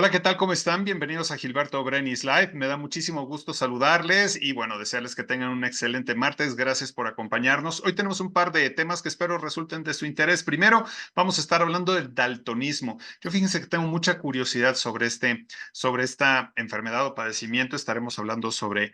Hola, ¿qué tal? ¿Cómo están? Bienvenidos a Gilberto Brenis Live. Me da muchísimo gusto saludarles y bueno, desearles que tengan un excelente martes. Gracias por acompañarnos. Hoy tenemos un par de temas que espero resulten de su interés. Primero, vamos a estar hablando del daltonismo. Yo fíjense que tengo mucha curiosidad sobre esta enfermedad o padecimiento. Estaremos hablando sobre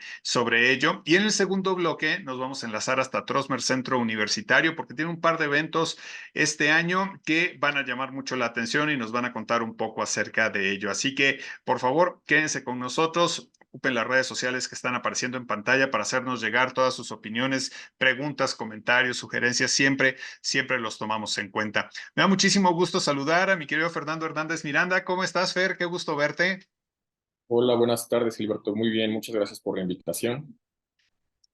ello. Y en el segundo bloque nos vamos a enlazar hasta Trosmer Centro Universitario porque tiene un par de eventos este año que van a llamar mucho la atención y nos van a contar un poco acerca de ello. Así que, por favor, quédense con nosotros. Ocupen las redes sociales que están apareciendo en pantalla para hacernos llegar todas sus opiniones, preguntas, comentarios, sugerencias. Siempre los tomamos en cuenta. Me da muchísimo gusto saludar a mi querido Fernando Hernández Miranda. ¿Cómo estás, Fer? Qué gusto verte. Hola, buenas tardes, Gilberto. Muy bien, muchas gracias por la invitación.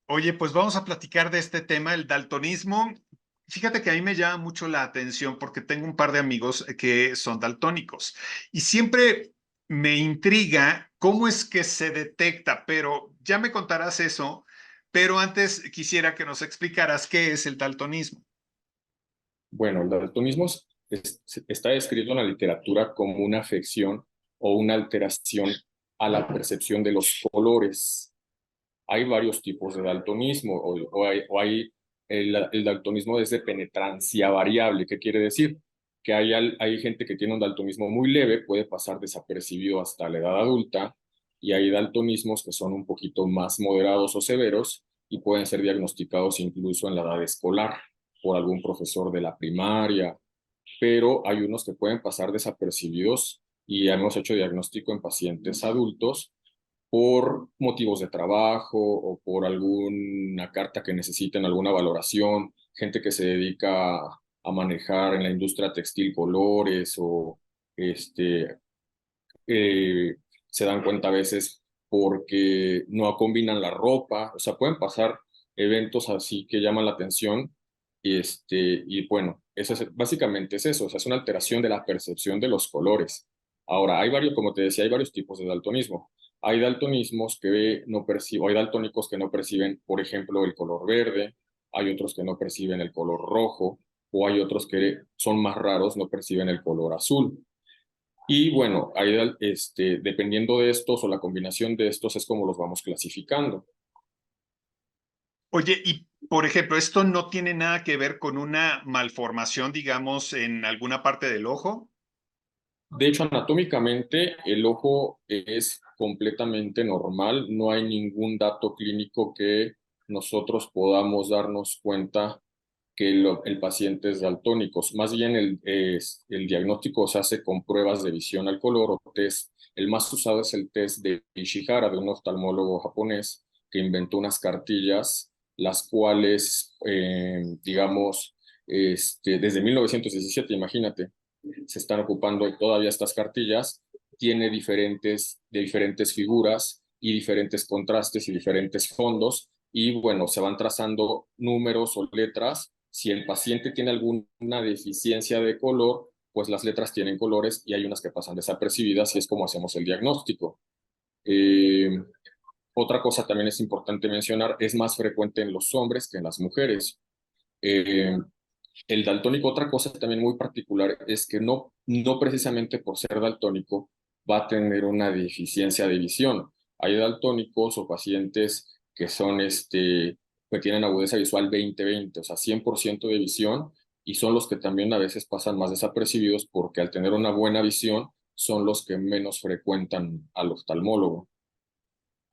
Oye, pues vamos a platicar de este tema, el daltonismo. Fíjate que a mí me llama mucho la atención porque tengo un par de amigos que son daltónicos y siempre me intriga cómo es que se detecta, pero ya me contarás eso, pero antes quisiera que nos explicaras qué es el daltonismo. Bueno, el daltonismo está descrito en la literatura como una afección o una alteración a la percepción de los colores. Hay varios tipos de daltonismo, o hay el daltonismo desde penetrancia variable. ¿Qué quiere decir? Que hay gente que tiene un daltonismo muy leve, puede pasar desapercibido hasta la edad adulta, y hay daltonismos que son un poquito más moderados o severos y pueden ser diagnosticados incluso en la edad escolar por algún profesor de la primaria, pero hay unos que pueden pasar desapercibidos y hemos hecho diagnóstico en pacientes adultos por motivos de trabajo o por alguna carta que necesiten, alguna valoración, gente que se dedica a manejar en la industria textil colores o este, eh, se dan cuenta a veces porque no combinan la ropa, o sea, pueden pasar eventos así que llaman la atención y bueno, básicamente es eso, o sea, es una alteración de la percepción de los colores. Ahora, como te decía, hay varios tipos de daltonismo. Hay daltonismos que no perciben, hay daltónicos que no perciben, por ejemplo, el color verde, hay otros que no perciben el color rojo, o hay otros que son más raros, no perciben el color azul. Y bueno, dependiendo de estos o la combinación de estos es como los vamos clasificando. Oye, y por ejemplo, ¿esto no tiene nada que ver con una malformación, digamos, en alguna parte del ojo? De hecho, anatómicamente el ojo es completamente normal, no hay ningún dato clínico que nosotros podamos darnos cuenta que el paciente es daltónico. Más bien el diagnóstico se hace con pruebas de visión al color o test. El más usado es el test de Ishihara, de un oftalmólogo japonés que inventó unas cartillas, las cuales, digamos, desde 1917, imagínate, se están ocupando todavía estas cartillas, tiene de diferentes figuras y diferentes contrastes y diferentes fondos, y bueno, se van trazando números o letras. Si el paciente tiene alguna deficiencia de color, pues las letras tienen colores y hay unas que pasan desapercibidas y es como hacemos el diagnóstico. Eh, Otra cosa también es importante mencionar, es más frecuente en los hombres que en las mujeres. Eh, el daltónico, otra cosa también muy particular es que no precisamente por ser daltónico va a tener una deficiencia de visión. Hay daltónicos o pacientes que tienen agudeza visual 20/20, o sea, 100% de visión, y son los que también a veces pasan más desapercibidos porque al tener una buena visión son los que menos frecuentan al oftalmólogo.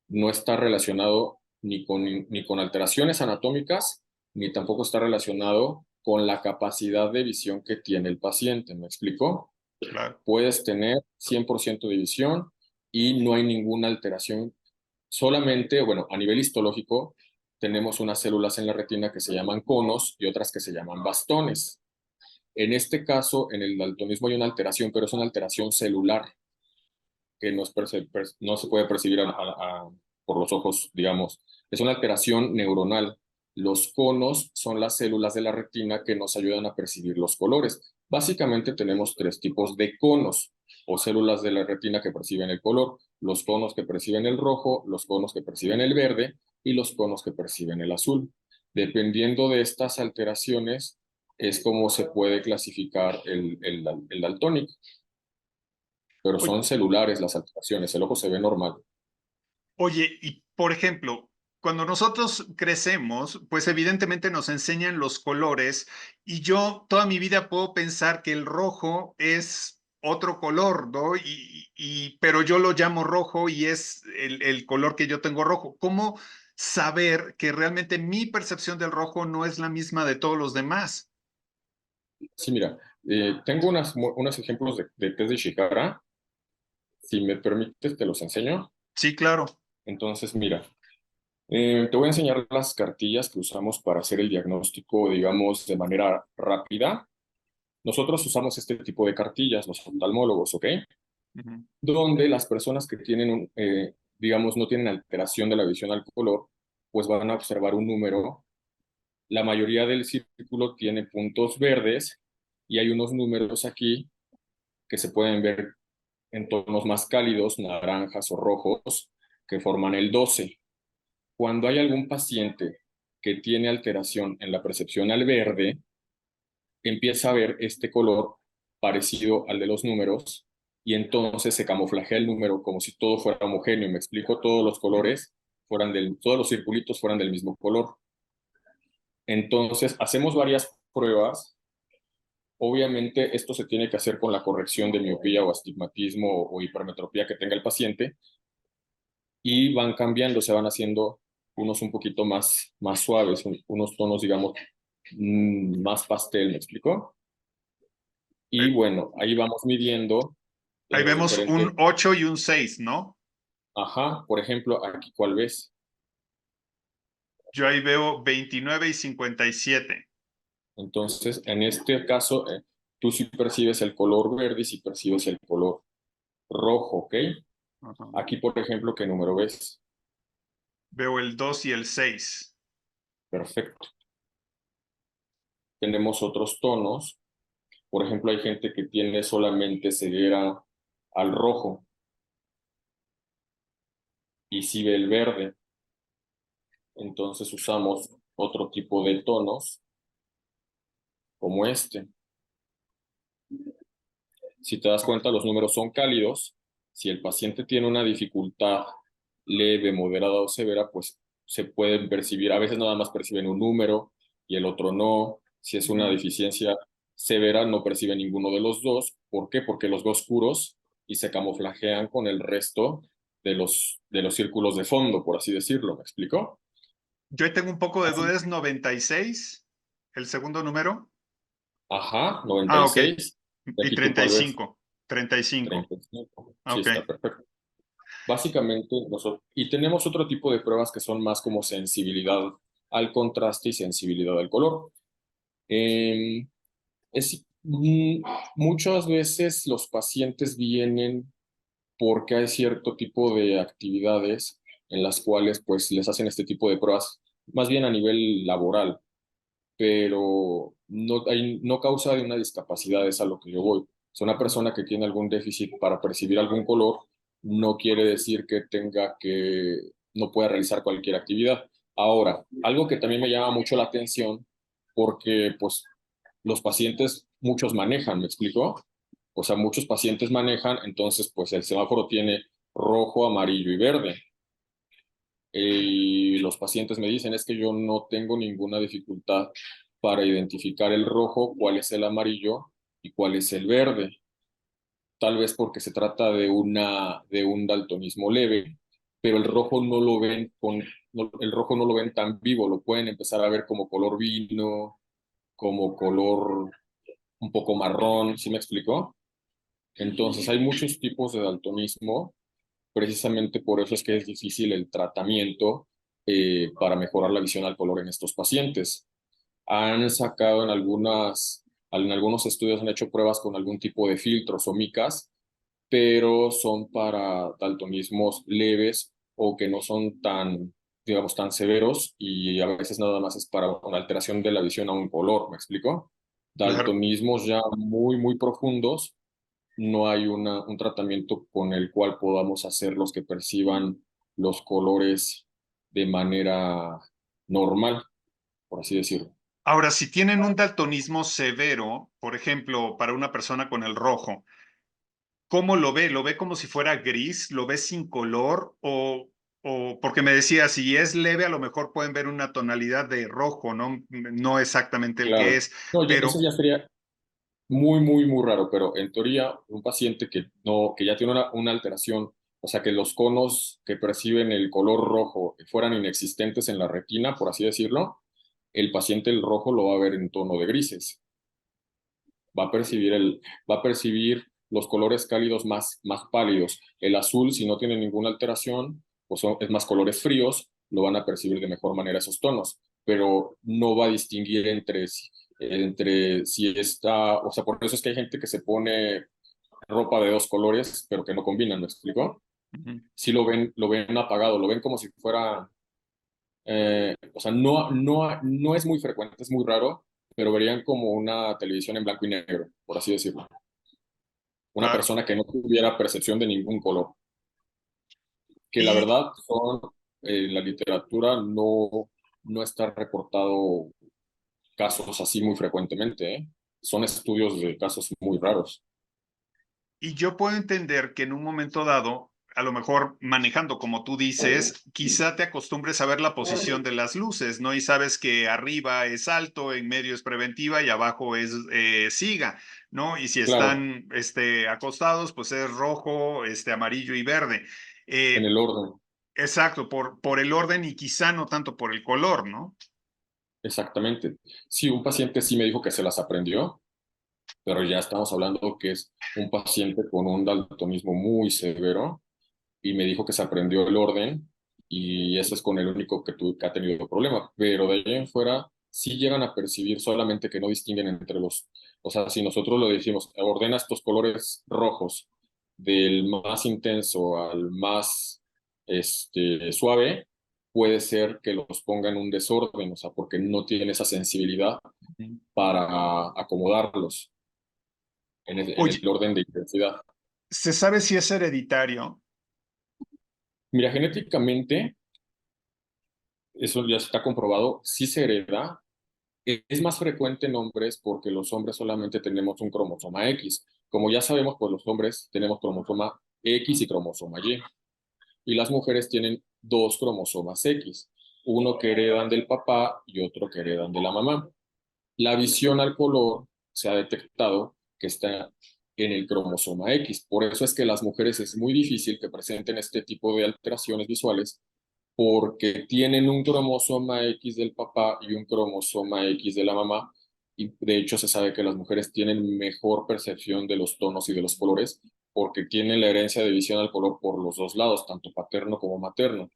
No está relacionado ni con alteraciones anatómicas, ni tampoco está relacionado con la capacidad de visión que tiene el paciente. ¿Me explico? Claro. Puedes tener 100% de visión y no hay ninguna alteración. Solamente, bueno, a nivel histológico, tenemos unas células en la retina que se llaman conos y otras que se llaman bastones. En este caso, en el daltonismo hay una alteración, pero es una alteración celular que no se puede percibir por los ojos, digamos. Es una alteración neuronal. Los conos son las células de la retina que nos ayudan a percibir los colores. Básicamente tenemos tres tipos de conos o células de la retina que perciben el color: los conos que perciben el rojo, los conos que perciben el verde y los conos que perciben el azul. Dependiendo de estas alteraciones es como se puede clasificar el daltónico. pero Oye, son celulares las alteraciones, el ojo se ve normal. oye, y por ejemplo, cuando nosotros crecemos, pues evidentemente nos enseñan los colores y yo toda mi vida puedo pensar que el rojo es otro color, ¿no? Pero yo lo llamo rojo y es el color que yo tengo rojo. ¿Cómo saber que realmente mi percepción del rojo no es la misma de todos los demás? Sí, mira, tengo unos ejemplos de test de Shihara. Si me permites, te los enseño. Sí, claro. Entonces, mira, te voy a enseñar las cartillas que usamos para hacer el diagnóstico, digamos, de manera rápida. Nosotros usamos este tipo de cartillas, los oftalmólogos, ¿ok? Ujú. Donde las personas que tienen, digamos, no tienen alteración de la visión al color, pues van a observar un número. La mayoría del círculo tiene puntos verdes y hay unos números aquí que se pueden ver en tonos más cálidos, naranjas o rojos, que forman el 12. Cuando hay algún paciente que tiene alteración en la percepción al verde, empieza a ver este color parecido al de los números y entonces se camuflajea el número como si todo fuera homogéneo. Me explico, todos los colores todos los circulitos fueran del mismo color. Entonces hacemos varias pruebas. Obviamente esto se tiene que hacer con la corrección de miopía o astigmatismo o hipermetropía que tenga el paciente y van cambiando, se van haciendo unos un poquito más suaves, unos tonos, digamos, más pastel, ¿me explico? Y Eh, bueno, ahí vamos midiendo Ahí en los vemos diferentes, un 8 y un 6, ¿no? ajá, por ejemplo, aquí cuál ves. Yo ahí veo 29 y 57. Entonces, en este caso, tú sí percibes el color verde y sí percibes el color rojo, ¿ok? Ajá. Aquí, por ejemplo, ¿qué número ves? Veo el 2 y el 6. Perfecto. Tenemos otros tonos. Por ejemplo, hay gente que tiene solamente ceguera al rojo y sí ve el verde. Entonces usamos otro tipo de tonos como este. Si te das cuenta, los números son cálidos. Si el paciente tiene una dificultad leve, moderada o severa, pues se pueden percibir. A veces nada más perciben un número y el otro no. Si es una Ujú. deficiencia severa, no percibe ninguno de los dos. ¿Por qué? Porque los dos oscuros y se camuflajean con el resto de los círculos de fondo, por así decirlo. ¿Me explico? Yo ahí tengo un poco de Así. dudas. 96, el segundo número. Ajá, noventa Ah, y ok. seis ¿Y Y aquí tú cuál ves? 35. 35. 35. Sí, Ok. está perfecto. Básicamente, nosotros, y tenemos otro tipo de pruebas que son más como sensibilidad al contraste y sensibilidad al color. Eh, muchas veces los pacientes vienen porque hay cierto tipo de actividades en las cuales pues les hacen este tipo de pruebas, más bien a nivel laboral, pero no causa de una discapacidad, es a lo que yo voy. Si una persona que tiene algún déficit para percibir algún color, no quiere decir que no pueda realizar cualquier actividad. Ahora, algo que también me llama mucho la atención, porque pues los pacientes, muchos manejan, ¿me explico? O sea, muchos pacientes manejan, entonces pues el semáforo tiene rojo, amarillo y verde. Y los pacientes me dicen, es que yo no tengo ninguna dificultad para identificar el rojo, cuál es el amarillo y cuál es el verde. Tal vez porque se trata de un daltonismo leve, pero el rojo no lo ven tan vivo, lo pueden empezar a ver como color vino, como color un poco marrón, ¿sí me explicó? Entonces hay muchos tipos de daltonismo. Precisamente por eso es que es difícil el tratamiento para mejorar la visión al color en estos pacientes. Han sacado en algunos estudios, han hecho pruebas con algún tipo de filtros o micas, pero son para daltonismos leves o que no son tan, digamos, tan severos y a veces nada más es para una alteración de la visión a un color, ¿me explico? Claro. Daltonismos ya muy profundos, no hay un tratamiento con el cual podamos hacer los que perciban los colores de manera normal, por así decirlo. Ahora, si tienen un daltonismo severo, por ejemplo, para una persona con el rojo, ¿Cómo lo ve? ¿Lo ve como si fuera gris? ¿Lo ve sin color? O porque me decía, si es leve, a lo mejor pueden ver una tonalidad de rojo, ¿no? No exactamente el que Claro. es, No, eso pero ya sería muy, muy, muy raro, pero en teoría, un paciente que no, que ya tiene una alteración, o sea, que los conos que perciben el color rojo fueran inexistentes en la retina, por así decirlo, el paciente el rojo lo va a ver en tono de grises. Va a percibir va a percibir los colores cálidos más pálidos. El azul, si no tiene ninguna alteración, pues es más colores fríos, lo van a percibir de mejor manera esos tonos, pero no va a distinguir entre si está, o sea, por eso es que hay gente que se pone ropa de dos colores, pero que no combinan, ¿me explico? ujú. Si lo ven apagado, lo ven como si fuera, o sea, no es muy frecuente, es muy raro, pero verían como una televisión en blanco y negro, por así decirlo. Una Claro. persona que no tuviera percepción de ningún color. Que la Y, verdad son, en la literatura no está reportado casos así muy frecuentemente, ¿eh? Son estudios de casos muy raros. y yo puedo entender que en un momento dado, a lo mejor manejando como tú dices, quizá te acostumbres a ver la posición de las luces, ¿no? Y sabes que arriba es alto, en medio es preventiva y abajo es siga, ¿no? Y si Claro, están acostados, pues es rojo, amarillo y verde. en Eh, el orden, exacto, por el orden y quizá no tanto por el color, ¿no? exactamente. Sí, un paciente sí me dijo que se las aprendió, pero ya estamos hablando que es un paciente con un daltonismo muy severo y me dijo que se aprendió el orden y ese es con el único que ha tenido problema, pero de ahí en fuera sí llegan a percibir solamente que no distinguen entre los, o sea, si nosotros lo decimos, ordena estos colores rojos del más intenso al más suave, puede ser que los ponga en un desorden, o sea, porque no tienen esa sensibilidad Ujú. para acomodarlos en el Oye, orden de intensidad. ¿se sabe si es hereditario? Mira, genéticamente eso ya está comprobado, sí se hereda. Es más frecuente en hombres porque los hombres solamente tenemos un cromosoma X. Como ya sabemos, pues los hombres tenemos cromosoma X y cromosoma Y. Y las mujeres tienen dos cromosomas X, uno que heredan del papá y otro que heredan de la mamá. La visión al color se ha detectado que está en el cromosoma X. Por eso es que las mujeres es muy difícil que presenten este tipo de alteraciones visuales porque tienen un cromosoma X del papá y un cromosoma X de la mamá. Y de hecho se sabe que las mujeres tienen mejor percepción de los tonos y de los colores porque tienen la herencia de visión al color por los dos lados, tanto paterno como materno.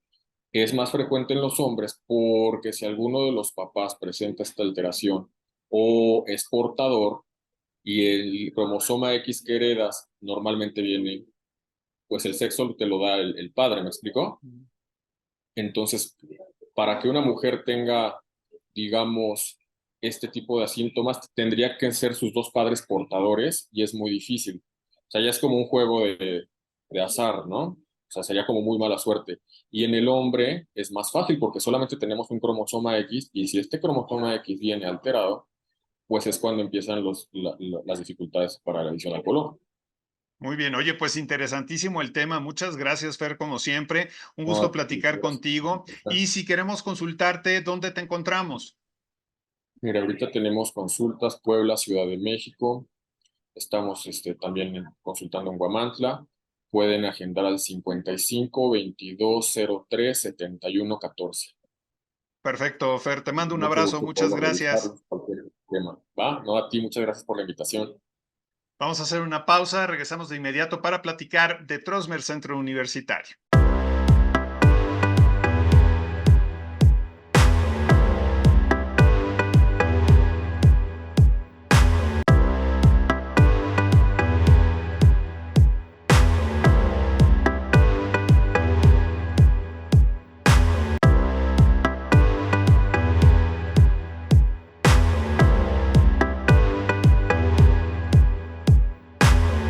Es más frecuente en los hombres porque si alguno de los papás presenta esta alteración o es portador y el cromosoma X que heredas normalmente viene, pues el sexo te lo da el padre, ¿me explicó? Entonces, para que una mujer tenga, digamos, este tipo de síntomas, tendría que ser sus dos padres portadores y es muy difícil. O sea, ya es como un juego de azar, ¿no? O sea, sería como muy mala suerte. Y en el hombre es más fácil porque solamente tenemos un cromosoma X y si este cromosoma X viene alterado, pues es cuando empiezan las dificultades para la visión al color. Muy bien, oye, pues interesantísimo el tema. Muchas gracias, Fer, como siempre. Un No, gusto platicar gracias. contigo. Y si queremos consultarte, ¿dónde te encontramos? Mira, ahorita tenemos consultas Puebla, Ciudad de México. Estamos también consultando en Guamantla. Pueden agendar al 55 22 03 71 14. Perfecto, Fer, te mando un Mucho abrazo. gusto Muchas podemos gracias. revisarlos, cualquier tema. ¿Va? No, a ti, muchas gracias por la invitación. Vamos a hacer una pausa. Regresamos de inmediato para platicar de Trosmer Centro Universitario.